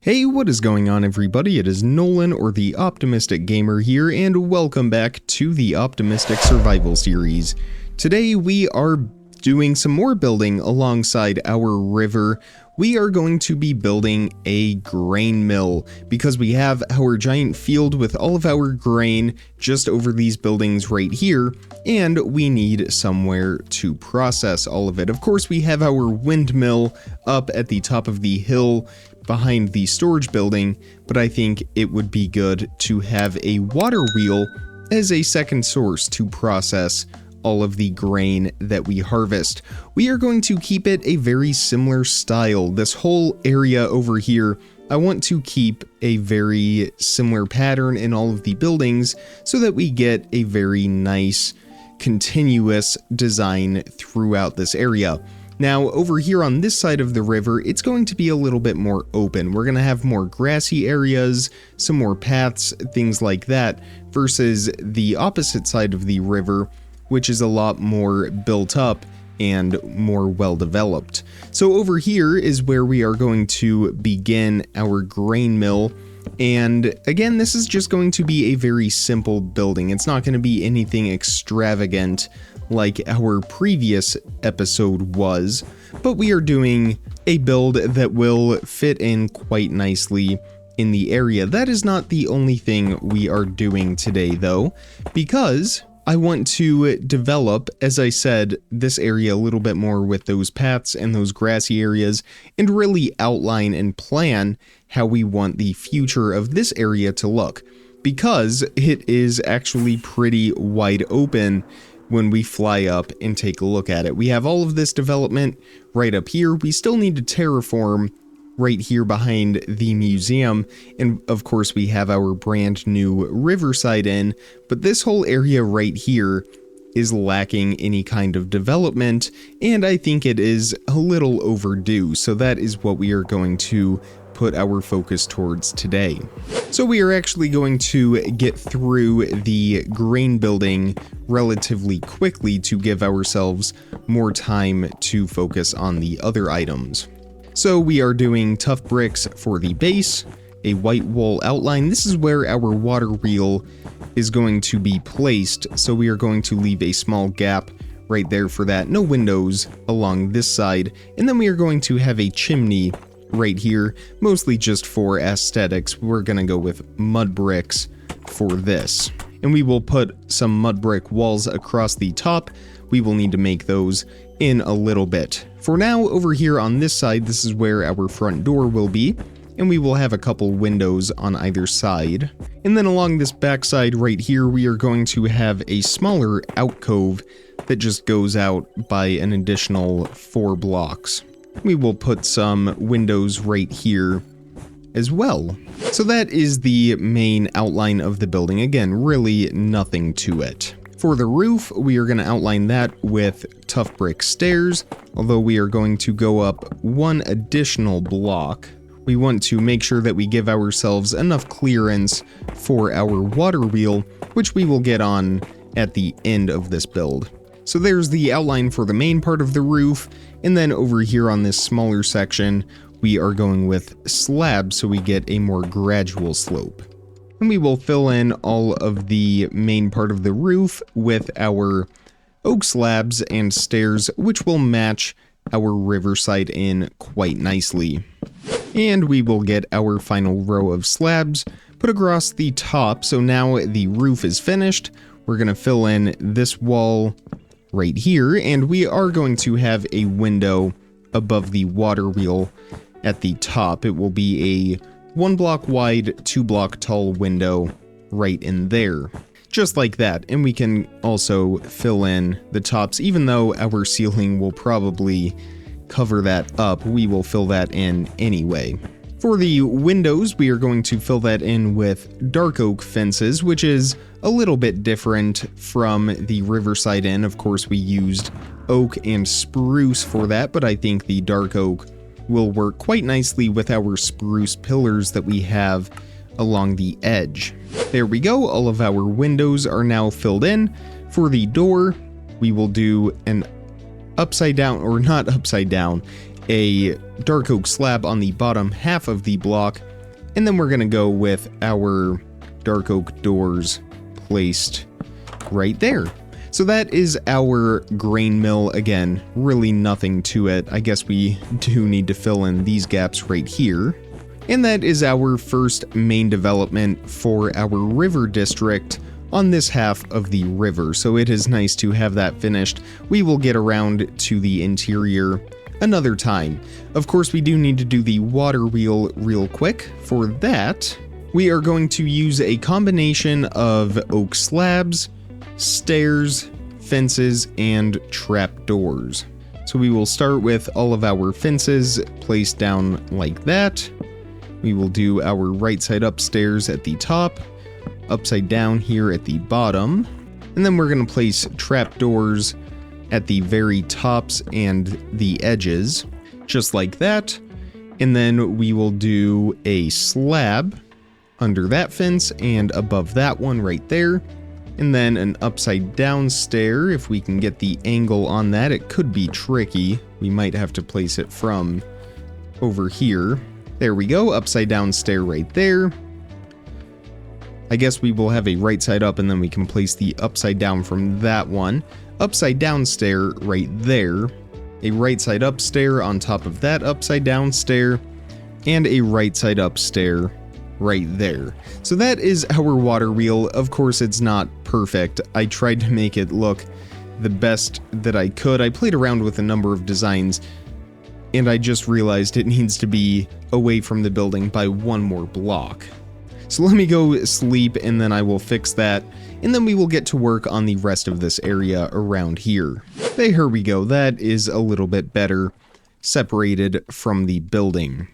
Hey, what is going on everybody? It is Nolan, or the Optimistic Gamer here, and welcome back to the Optimistic Survival series. Today we are doing some more building alongside our river. We are going to be building a grain mill because we have our giant field with all of our grain just over these buildings right here, and we need somewhere to process all of it. Of course, we have our windmill up at the top of the hill behind the storage building, but I think it would be good to have a water wheel as a second source to process all of the grain that we harvest. We are going to keep it a very similar style. This whole area over here, I want to keep a very similar pattern in all of the buildings so that we get a very nice continuous design throughout this area. Now, over here on this side of the river, it's going to be a little bit more open. We're going to have more grassy areas, some more paths, things like that, versus the opposite side of the river, which is a lot more built up and more well developed. So over here is where we are going to begin our grain mill. And again, this is just going to be a very simple building. It's not going to be anything extravagant like our previous episode was, but we are doing a build that will fit in quite nicely in the area. That is not the only thing we are doing today though, because I want to develop, as I said, this area a little bit more with those paths and those grassy areas, and really outline and plan how we want the future of this area to look, because it is actually pretty wide open when we fly up and take a look at it. We have all of this development right up here. We still need to terraform right here behind the museum, and of course we have our brand new Riverside Inn, but this whole area right here is lacking any kind of development, and I think it is a little overdue, so that is what we are going to put our focus towards today. So we are actually going to get through the grain building relatively quickly to give ourselves more time to focus on the other items. So we are doing tough bricks for the base, a white wall outline. This is where our water wheel is going to be placed, so we are going to leave a small gap right there for that. No windows along this side, and then we are going to have a chimney right here, mostly just for aesthetics. We're gonna go with mud bricks for this, and we will put some mud brick walls across the top. We will need to make those in a little bit. For now, over here on this side, this is where our front door will be, and we will have a couple windows on either side. And then along this back side right here, we are going to have a smaller alcove that just goes out by an additional 4 blocks. We will put some windows right here as well. So that is the main outline of the building. Again, really nothing to it. For the roof, we are going to outline that with tough brick stairs, although we are going to go up 1 additional block. We want to make sure that we give ourselves enough clearance for our water wheel, which we will get on at the end of this build. So there's the outline for the main part of the roof, and then over here on this smaller section, we are going with slabs so we get a more gradual slope. And we will fill in all of the main part of the roof with our oak slabs and stairs, which will match our Riverside Inn quite nicely. And we will get our final row of slabs put across the top, so now the roof is finished. We're going to fill in this wall right here, and we are going to have a window above the water wheel at the top. It will be a 1 block wide, 2 block tall window right in there, just like that. And we can also fill in the tops, even though our ceiling will probably cover that up, we will fill that in anyway. For the windows, we are going to fill that in with dark oak fences, which is a little bit different from the Riverside Inn. Of course, we used oak and spruce for that, but I think the dark oak will work quite nicely with our spruce pillars that we have along the edge. There we go, all of our windows are now filled in. For the door, we will do an upside down, or not upside down, a dark oak slab on the bottom half of the block, and then we're going to go with our dark oak doors placed right there. So that is our grain mill. Again, really nothing to it. I guess we do need to fill in these gaps right here. And that is our first main development for our river district on this half of the river. So it is nice to have that finished. We will get around to the interior another time. Of course, we do need to do the water wheel real quick. For that, we are going to use a combination of oak slabs, stairs, fences, and trapdoors. So we will start with all of our fences placed down like that. We will do our right side upstairs at the top, upside down here at the bottom, and then we're going to place trapdoors at the very tops and the edges, just like that. And then we will do a slab under that fence and above that one right there. And then an upside down stair. If we can get the angle on that, it could be tricky. We might have to place it from over here. There we go, upside down stair right there. I guess we will have a right side up and then we can place the upside down from that one. Upside down stair right there. A right side up stair on top of that upside down stair. And a right side up stair right there. So that is our water wheel. Of course, it's not perfect. I tried to make it look the best that I could. I played around with a number of designs, and I just realized it needs to be away from the building by one more block. So let me go sleep, and then I will fix that, and then we will get to work on the rest of this area around here. Here we go. That is a little bit better separated from the building.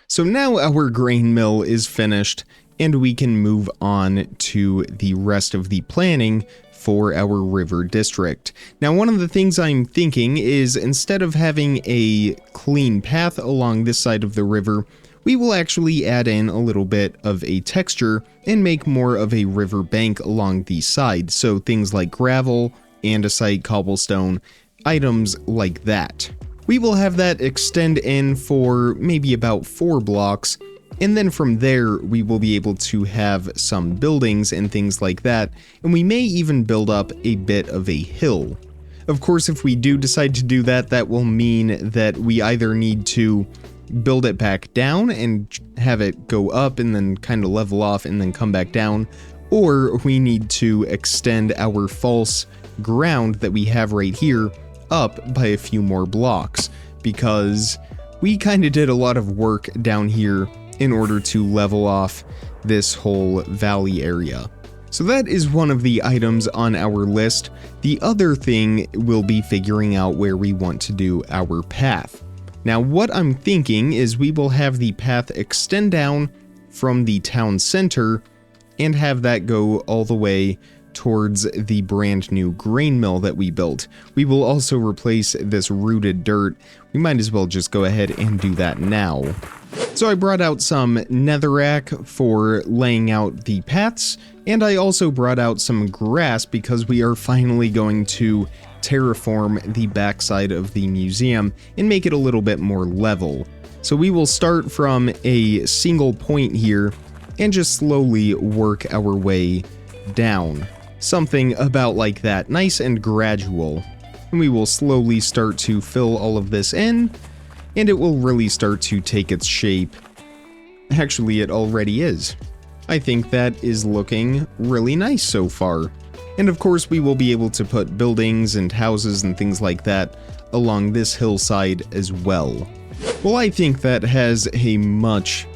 So now our grain mill is finished, and we can move on to the rest of the planning for our river district. Now, one of the things I'm thinking is instead of having a clean path along this side of the river, we will actually add in a little bit of a texture and make more of a river bank along the side. So things like gravel, andesite, cobblestone, items like that. We will have that extend in for maybe about 4 blocks, and then from there we will be able to have some buildings and things like that, and we may even build up a bit of a hill. Of course, if we do decide to do that, that will mean that we either need to build it back down and have it go up and then kind of level off and then come back down, or we need to extend our false ground that we have right here up by a few more blocks, because we kind of did a lot of work down here in order to level off this whole valley area. So that is one of the items on our list. The other thing will be figuring out where we want to do our path. Now, what I'm thinking is we will have the path extend down from the town center and have that go all the way towards the brand new grain mill that we built. We will also replace this rooted dirt. We might as well just go ahead and do that now. So I brought out some netherrack for laying out the paths, and I also brought out some grass because we are finally going to terraform the backside of the museum and make it a little bit more level. So we will start from a single point here and just slowly work our way down. Something about like that, nice and gradual. And we will slowly start to fill all of this in, and it will really start to take its shape. Actually, it already is. I think that is looking really nice so far. And of course, we will be able to put buildings and houses and things like that along this hillside as well. Well, I think that has a much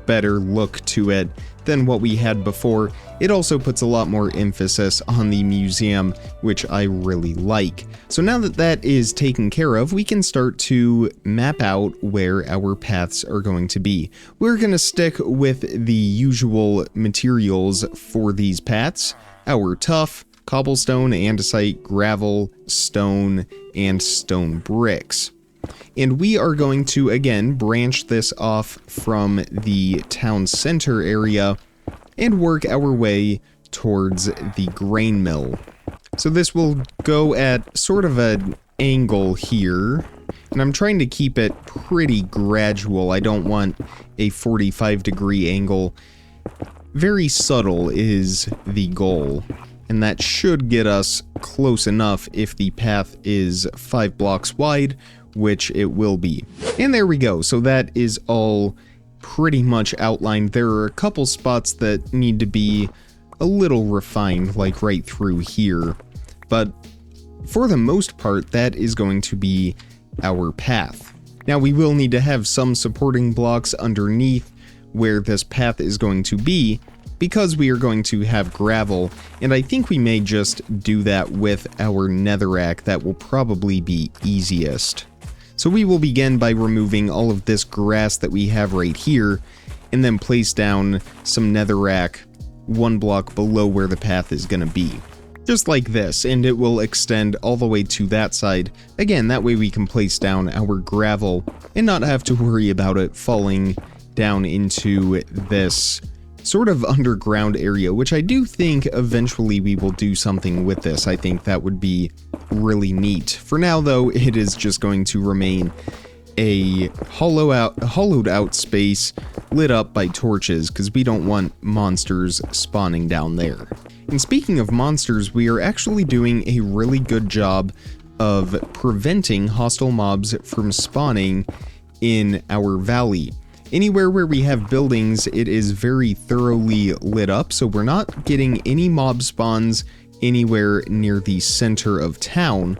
better look to it than what we had before. It also puts a lot more emphasis on the museum, which I really like. So now that that is taken care of, we can start to map out where our paths are going to be. We're going to stick with the usual materials for these paths: our tuff, cobblestone, andesite, gravel, stone, and stone bricks. And we are going to, again, branch this off from the town center area and work our way towards the grain mill. So this will go at sort of an angle here, And I'm trying to keep it pretty gradual. I don't want a 45-degree angle. Very subtle is the goal. And that should get us close enough if the path is 5 blocks wide, which it will be. And there we go. So that is all pretty much outlined. There are a couple spots that need to be a little refined, like right through here. But for the most part, that is going to be our path. Now we will need to have some supporting blocks underneath where this path is going to be, because we are going to have gravel, and I think we may just do that with our netherrack. That will probably be easiest. So we will begin by removing all of this grass that we have right here, and then place down some netherrack 1 block below where the path is going to be. Just like this, and it will extend all the way to that side. Again, that way we can place down our gravel and not have to worry about it falling down into this sort of underground area, which I do think eventually we will do something with this. I think that would be really neat. For now, though, it is just going to remain a hollowed out space lit up by torches, because we don't want monsters spawning down there. And speaking of monsters, we are actually doing a really good job of preventing hostile mobs from spawning in our valley. Anywhere where we have buildings, it is very thoroughly lit up, so we're not getting any mob spawns anywhere near the center of town.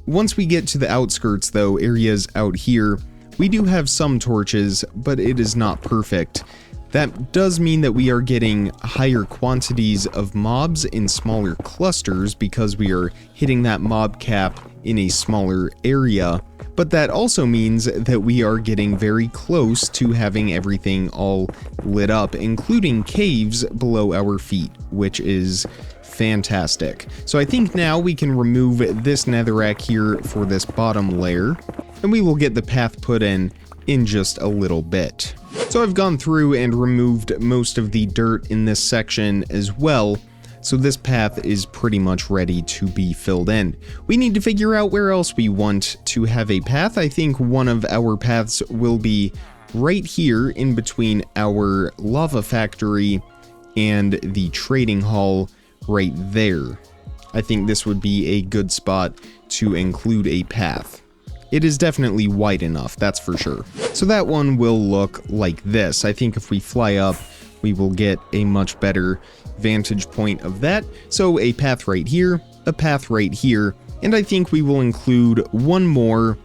Once we get to the outskirts, though, areas out here, we do have some torches, but it is not perfect. That does mean that we are getting higher quantities of mobs in smaller clusters because we are hitting that mob cap in a smaller area. But that also means that we are getting very close to having everything all lit up, including caves below our feet, which is fantastic. So I think now we can remove this netherrack here for this bottom layer, and we will get the path put in just a little bit. So I've gone through and removed most of the dirt in this section as well. So this path is pretty much ready to be filled in. We need to figure out where else we want to have a path. I think one of our paths will be right here in between our lava factory and the trading hall right there. I think this would be a good spot to include a path. It is definitely wide enough, that's for sure. So that one will look like this. I think if we fly up, we will get a much better vantage point of that. So a path right here, a path right here, and I think we will include one more.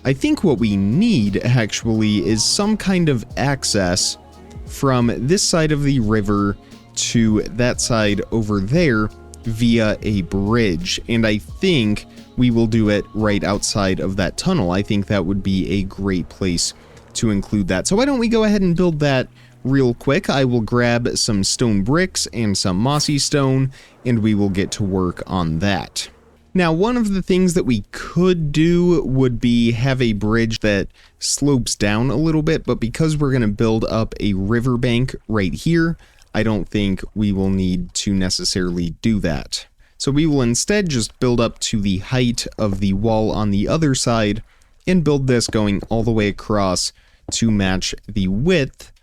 I think what we need actually is some kind of access from this side of the river to that side over there via a bridge, and I think we will do it right outside of that tunnel. I think that would be a great place to include that. So why don't we go ahead and build that real quick. I will grab some stone bricks and some mossy stone, and we will get to work on that. Now, one of the things that we could do would be have a bridge that slopes down a little bit, but because we're going to build up a riverbank right here, I don't think we will need to necessarily do that. So we will instead just build up to the height of the wall on the other side and build this going all the way across to match the width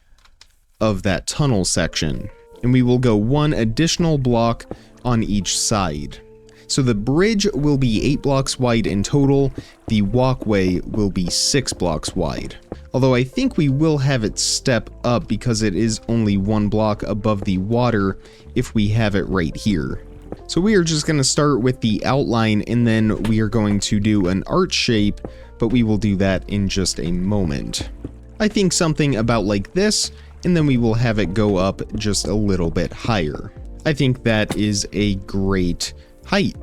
of that tunnel section. And we will go one additional block on each side. So the bridge will be 8 blocks wide in total, the walkway will be 6 blocks wide. Although I think we will have it step up because it is only 1 block above the water if we have it right here. So we are just going to start with the outline, and then we are going to do an arch shape, but we will do that in just a moment. I think something about like this, and then we will have it go up just a little bit higher. I think that is a great height.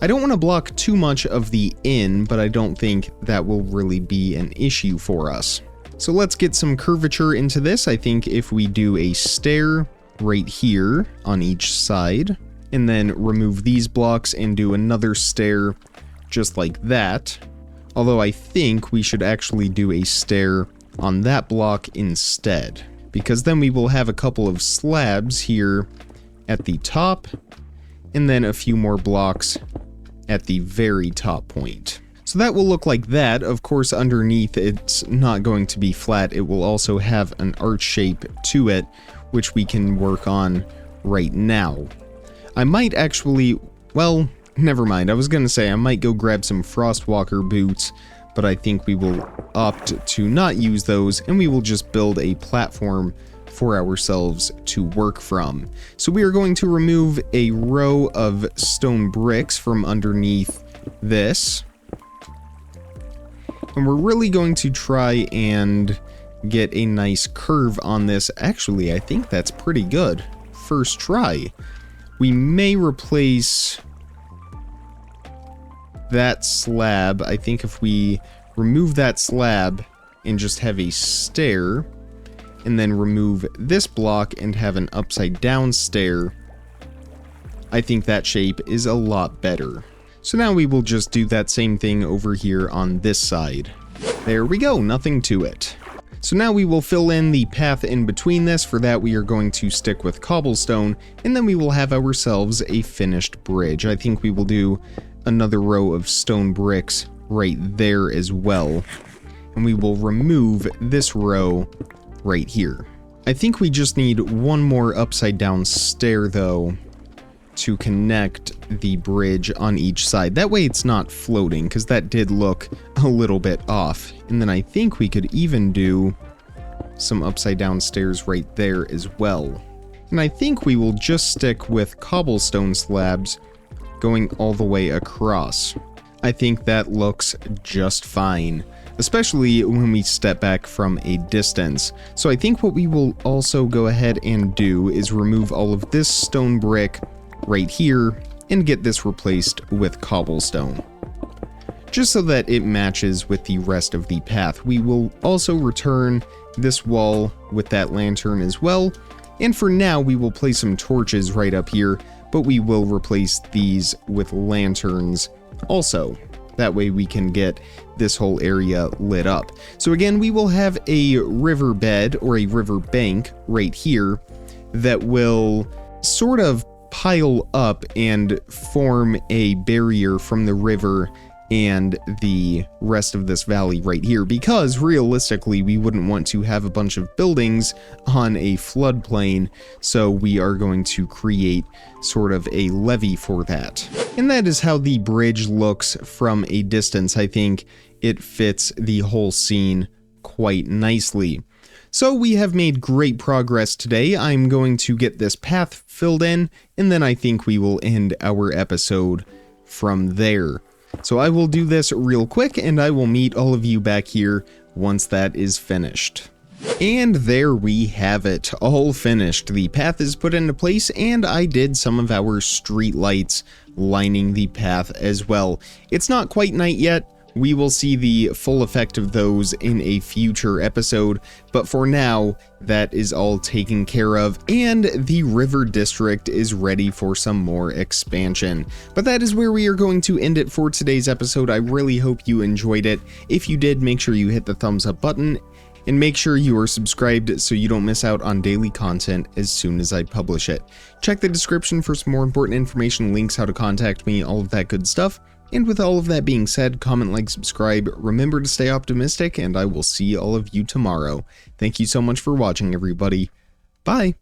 I don't want to block too much of the inn, but I don't think that will really be an issue for us. So let's get some curvature into this. I think if we do a stair right here on each side, and then remove these blocks and do another stair just like that. Although I think we should actually do a stair on that block instead, because then we will have a couple of slabs here at the top, and then a few more blocks at the very top point. So that will look like that. Of course, underneath it's not going to be flat. It will also have an arch shape to it, which we can work on right now. I might actually, well, never mind. I was going to say I might go grab some Frostwalker boots, but I think we will opt to not use those, and we will just build a platform for ourselves to work from. So we are going to remove a row of stone bricks from underneath this. And we're really going to try and get a nice curve on this. Actually, I think that's pretty good. First try. We may replace that slab. I think if we remove that slab and just have a stair, and then remove this block and have an upside down stair, I think that shape is a lot better. So now we will just do that same thing over here on this side. There we go, nothing to it. So now we will fill in the path in between this. For that we are going to stick with cobblestone, and then we will have ourselves a finished bridge. I think we will do another row of stone bricks right there as well. And we will remove this row right here. I think we just need one more upside down stair though to connect the bridge on each side. That way it's not floating, because that did look a little bit off. And then I think we could even do some upside down stairs right there as well. And I think we will just stick with cobblestone slabs going all the way across. I think that looks just fine, especially when we step back from a distance. So I think what we will also go ahead and do is remove all of this stone brick right here and get this replaced with cobblestone, just so that it matches with the rest of the path. We will also return this wall with that lantern as well, and for now we will place some torches right up here, but we will replace these with lanterns also. That way we can get this whole area lit up. So again, we will have a riverbed or a river bank right here that will sort of pile up and form a barrier from the river and the rest of this valley right here, because realistically we wouldn't want to have a bunch of buildings on a floodplain, so we are going to create sort of a levee for that. And that is how the bridge looks from a distance. I think it fits the whole scene quite nicely. So we have made great progress today. I'm going to get this path filled in, and then I think we will end our episode from there. So I will do this real quick, and I will meet all of you back here once that is finished. And there we have it, all finished. The path is put into place, and I did some of our street lights lining the path as well. It's not quite night yet. We will see the full effect of those in a future episode, but for now, that is all taken care of, and the River District is ready for some more expansion. But that is where we are going to end it for today's episode. I really hope you enjoyed it. If you did, make sure you hit the thumbs up button, and make sure you are subscribed so you don't miss out on daily content as soon as I publish it. Check the description for some more important information, links, how to contact me, all of that good stuff. And with all of that being said, comment, like, subscribe, remember to stay optimistic, and I will see all of you tomorrow. Thank you so much for watching, everybody. Bye!